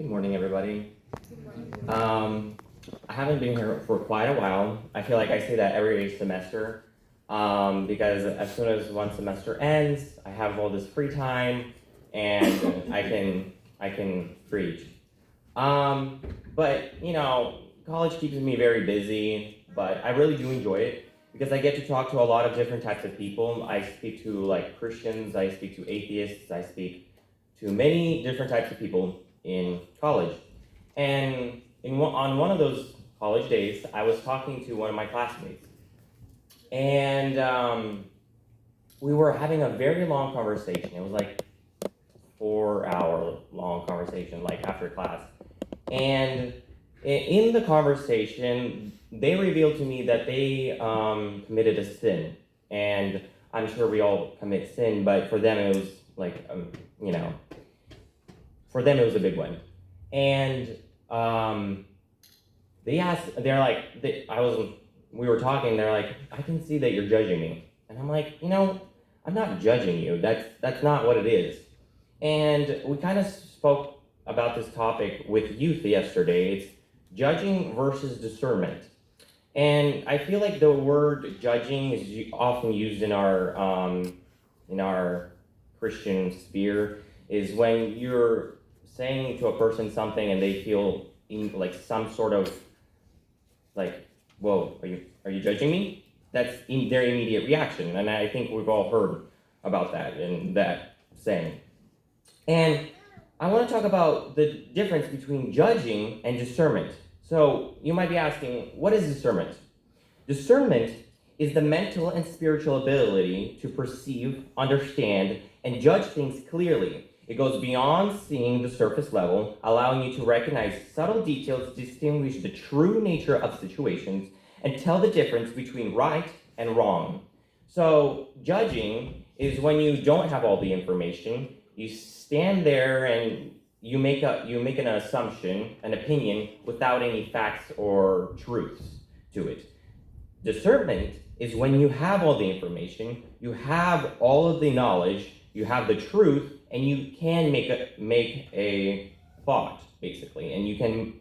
Good morning, everybody. I haven't been here for quite a while. I feel like I say that every semester because as soon as one semester ends, I have all this free time and I can preach. But college keeps me very busy, but I really do enjoy it because I get to talk to a lot of different types of people. I speak to like Christians, I speak to atheists, I speak to many different types of people in college. And on one of those college days, I was talking to one of my classmates, and we were having a very long conversation. It was like 4 hour long conversation, like after class. And in the conversation, they revealed to me that they committed a sin. And I'm sure we all commit sin, but for them it was like, for them it was a big one. And we were talking, they're like, I can see that you're judging me. And I'm like, I'm not judging you. That's not what it is. And we kind of spoke about this topic with youth yesterday. It's judging versus discernment. And I feel like the word judging is often used in our Christian sphere, is when you're saying to a person something and they feel like some sort of like, whoa, are you judging me? That's in their immediate reaction. And I think we've all heard about that and that saying. And I want to talk about the difference between judging and discernment. So you might be asking, what is discernment? Discernment is the mental and spiritual ability to perceive, understand, and judge things clearly. It goes beyond seeing the surface level, allowing you to recognize subtle details, distinguish the true nature of situations, and tell the difference between right and wrong. So judging is when you don't have all the information. You stand there and you make an assumption, an opinion, without any facts or truths to it. Discernment is when you have all the information, you have all of the knowledge, you have the truth, and you can make a thought, basically, and you can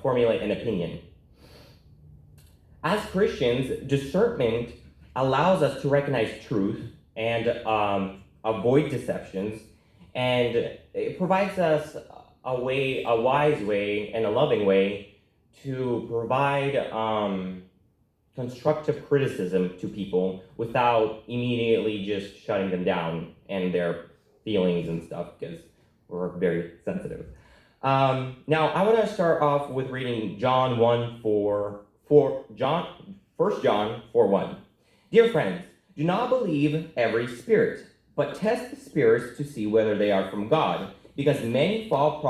formulate an opinion. As Christians, discernment allows us to recognize truth and avoid deceptions, and it provides us a wise way, and a loving way to provide constructive criticism to people without immediately just shutting them down and their feelings and stuff, because we're very sensitive. Now, I want to start off with reading John 1 1 John 4:1. Dear friends, do not believe every spirit, but test the spirits to see whether they are from God, because many false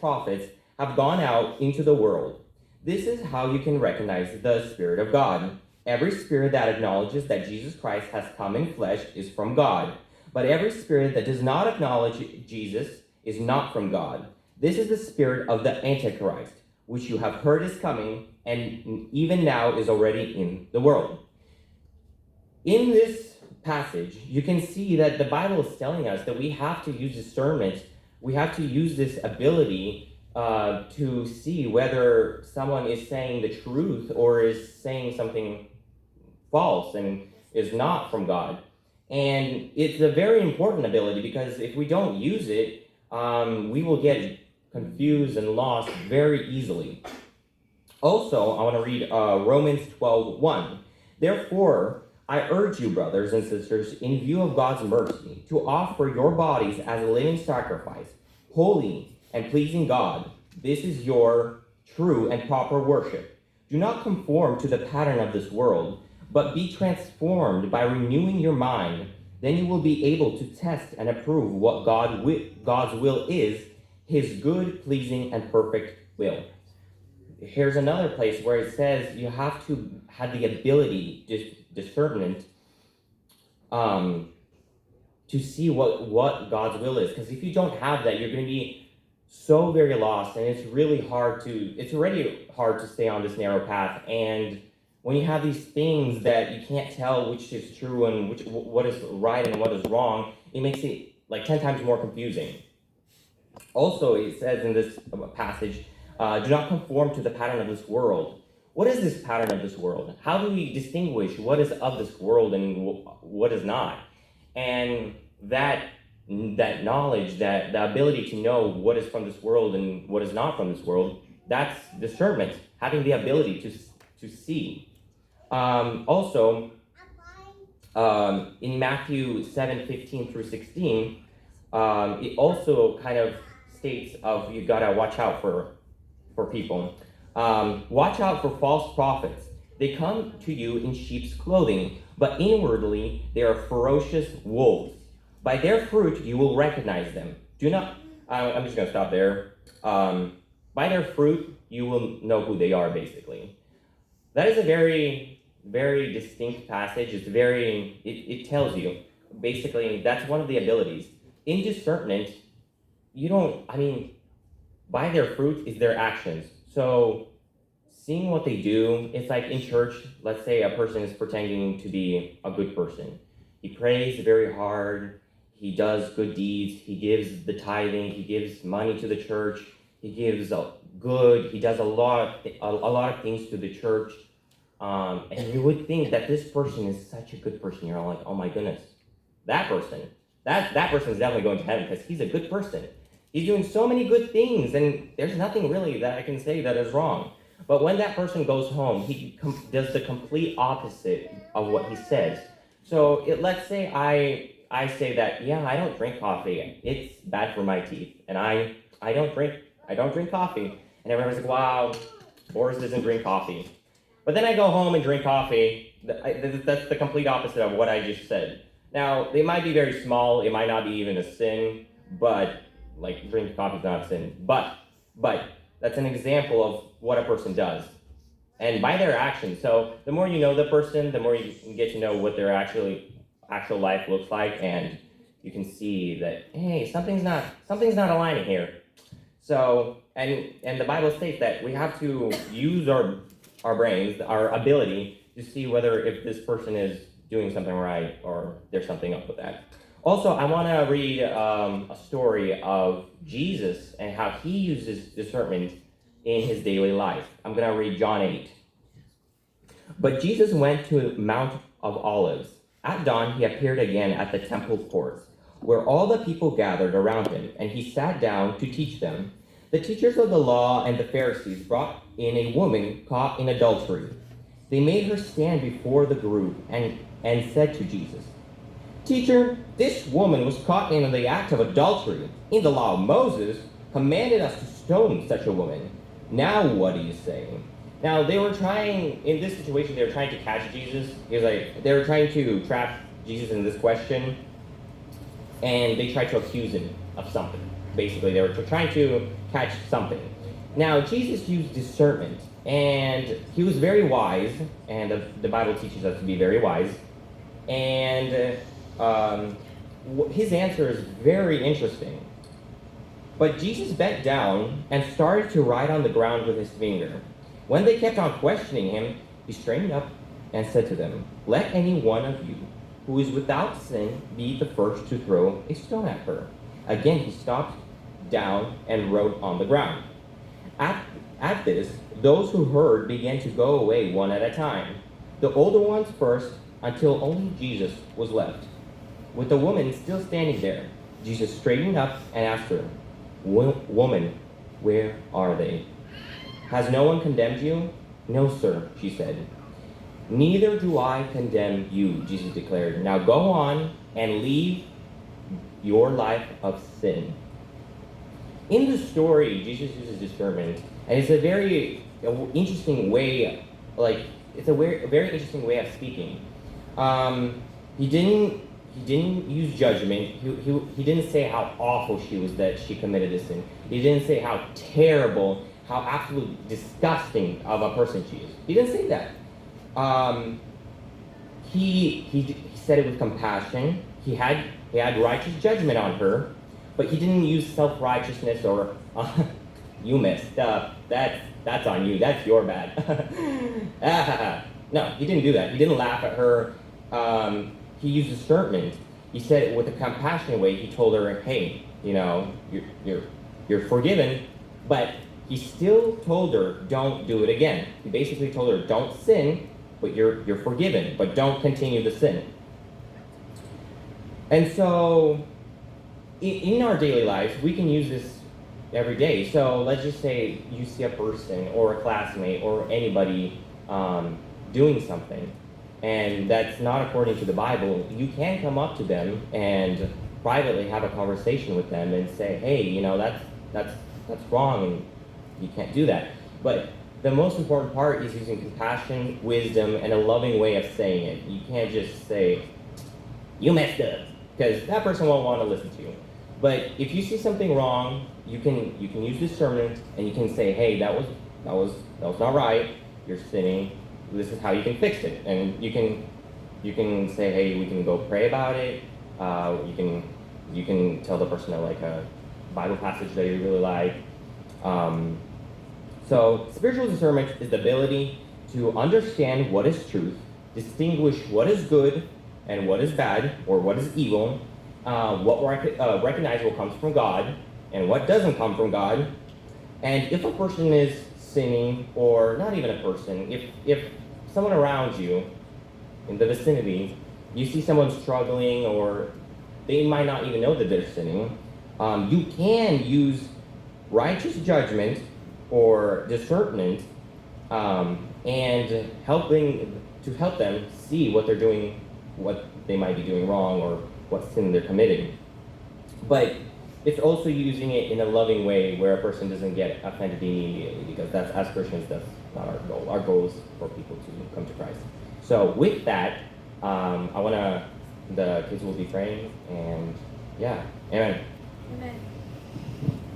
prophets have gone out into the world. This is how you can recognize the Spirit of God. Every spirit that acknowledges that Jesus Christ has come in flesh is from God. But every spirit that does not acknowledge Jesus is not from God. This is the spirit of the Antichrist, which you have heard is coming, and even now is already in the world. In this passage, you can see that the Bible is telling us that we have to use discernment. We have to use this ability to see whether someone is saying the truth or is saying something false and is not from God. And it's a very important ability, because if we don't use it, we will get confused and lost very easily. Also, I want to read Romans 12:1. Therefore, I urge you, brothers and sisters, in view of God's mercy, to offer your bodies as a living sacrifice, holy and pleasing God. This is your true and proper worship. Do not conform to the pattern of this world, but be transformed by renewing your mind. Then you will be able to test and approve what God's will is, his good, pleasing, and perfect will. Here's another place where it says you have to have the ability, discernment, to see what God's will is. Because if you don't have that, you're going to be so very lost, and it's already hard to stay on this narrow path. And when you have these things that you can't tell which is true and what is right and what is wrong, it makes it like 10 times more confusing. Also, it says in this passage, do not conform to the pattern of this world. What is this pattern of this world? How do we distinguish what is of this world and what is not? And that knowledge, that the ability to know what is from this world and what is not from this world, that's discernment, having the ability to see. Also, in Matthew 7:15 through 16, it also kind of states of you gotta watch out for people. Watch out for false prophets. They come to you in sheep's clothing, but inwardly they are ferocious wolves. By their fruit you will recognize them. Do not. I'm just gonna stop there. By their fruit you will know who they are. Basically, that is a very, very distinct passage. It tells you basically that's one of the abilities in discernment. You don't. I mean, by their fruit is their actions. So seeing what they do, it's like in church, let's say a person is pretending to be a good person. He prays very hard, he does good deeds, he gives the tithing, he gives money to the church, he gives he does a lot of things to the church. And you would think that this person is such a good person. You're all like, oh my goodness, that person is definitely going to heaven because he's a good person. He's doing so many good things, and there's nothing really that I can say that is wrong. But when that person goes home, he does the complete opposite of what he says. So let's say I say that, yeah, I don't drink coffee. It's bad for my teeth, and I don't drink coffee. And everyone's like, wow, Boris doesn't drink coffee. But then I go home and drink coffee. That's the complete opposite of what I just said. Now, they might be very small. It might not be even a sin, but like drinking coffee is not a sin. But that's an example of what a person does. And by their actions. So the more you know the person, the more you can get to know what their actual life looks like, and you can see that, hey, something's not aligning here. So and the Bible states that we have to use our brains, our ability to see whether if this person is doing something right or there's something up with that. Also, I want to read a story of Jesus and how he uses discernment in his daily life. I'm going to read John 8. But Jesus went to Mount of Olives. At dawn, he appeared again at the temple courts, where all the people gathered around him, and he sat down to teach them. The teachers of the law and the Pharisees brought in a woman caught in adultery. They made her stand before the group and said to Jesus, "Teacher, this woman was caught in the act of adultery. In the law of Moses commanded us to stone such a woman. Now what do you say?" Now they were trying, in this situation, they were trying to catch Jesus. They were trying to trap Jesus in this question, and they tried to accuse him of something. Basically, they were trying to catch something. Now, Jesus used discernment, and he was very wise, and the Bible teaches us to be very wise. And his answer is very interesting. But Jesus bent down and started to write on the ground with his finger. When they kept on questioning him, he straightened up and said to them, "Let any one of you who is without sin be the first to throw a stone at her." Again, he stopped down and wrote on the ground. At this, those who heard began to go away one at a time, the older ones first, until only Jesus was left. With the woman still standing there, Jesus straightened up and asked her, "Woman, where are they? Has no one condemned you?" "No, sir," she said. "Neither do I condemn you," Jesus declared. "Now go on and leave your life of sin." In the story, Jesus uses discernment, and it's a very interesting way, it's a very interesting way of speaking. He didn't use judgment. He didn't say how awful she was that she committed this sin. He didn't say how terrible, how absolutely disgusting of a person she is. He didn't say that. He said it with compassion. He had righteous judgment on her, but he didn't use self-righteousness or you messed up. That's on you. That's your bad. No, he didn't do that. He didn't laugh at her. He used discernment. He said it with a compassionate way. He told her, "Hey, you're you're forgiven, but he still told her, don't do it again. He basically told her, don't sin, but you're forgiven, but don't continue the sin. And so, in our daily lives, we can use this every day. So let's just say you see a person or a classmate or anybody doing something, and that's not according to the Bible. You can come up to them and privately have a conversation with them and say, hey, you know, that's wrong, and you can't do that. But the most important part is using compassion, wisdom, and a loving way of saying it. You can't just say, you messed up, because that person won't want to listen to you. But if you see something wrong, you can use discernment, and you can say, hey, that was not right. You're sinning. This is how you can fix it. And you can say, hey, we can go pray about it. You can tell the person like a Bible passage that you really like. So spiritual discernment is the ability to understand what is truth, distinguish what is good and what is bad, or what is evil, what recognizable comes from God, and what doesn't come from God. And if a person is sinning, or not even a person, if someone around you, in the vicinity, you see someone struggling, or they might not even know that they're sinning, you can use righteous judgment or discernment and help them see what they're doing, what they might be doing wrong, or what sin they're committing. But it's also using it in a loving way where a person doesn't get offended immediately, because that's, as Christians, that's not our goal. Our goal is for people to come to Christ. So with that, the kids will be praying, and yeah, amen. Amen.